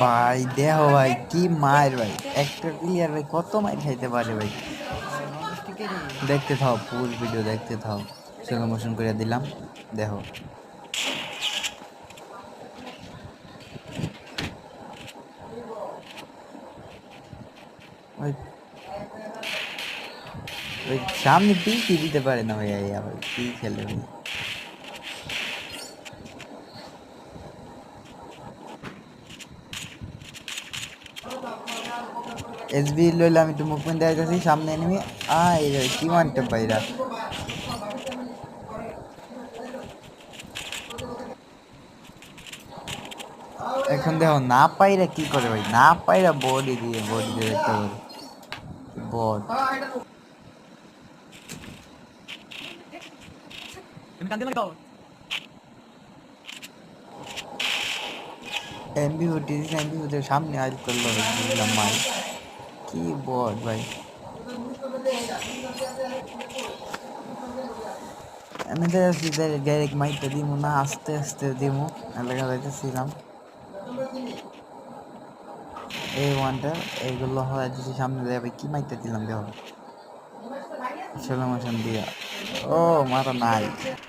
ভাই দেহ ভাই কি মার ভাই, একটা প্লেয়ার ভাই কত মার খাইতে পারে ভাই। দেখতে থাও, ফুল ভিডিও দেখতে থাও। স্লো মোশন করে দিলাম, দেখো। ওই ওই সামনে পিলটি দিতে পারে না ভাই, আবার কি খেলে ভাই। এসবি লইলে আমি তো মুভমেন্ট দেখাইতেছি, সামনে এনিমি। এই রে কি মারতে পাইরা। এখন দেখো না পাইরা কি করে ভাই, না পাইরা বডি দিয়ে দেখতে পারে বট। এমবি উঠিয়েছিস, এমবি উঠে সামনে আজ করলো বুঝলাম মাই, কি বট ভাই। আমি তো ডাইরেক্ট মাইকটা দিমু না, আস্তে আস্তে দিমু, এলাকা যাইতেছিলাম। এই ওয়ানটা এইগুলো হয় যদি সামনে যাবে, কি মাইকটা দিলাম দেখো, স্লো মোশন দিয়া। ও মারা নাই।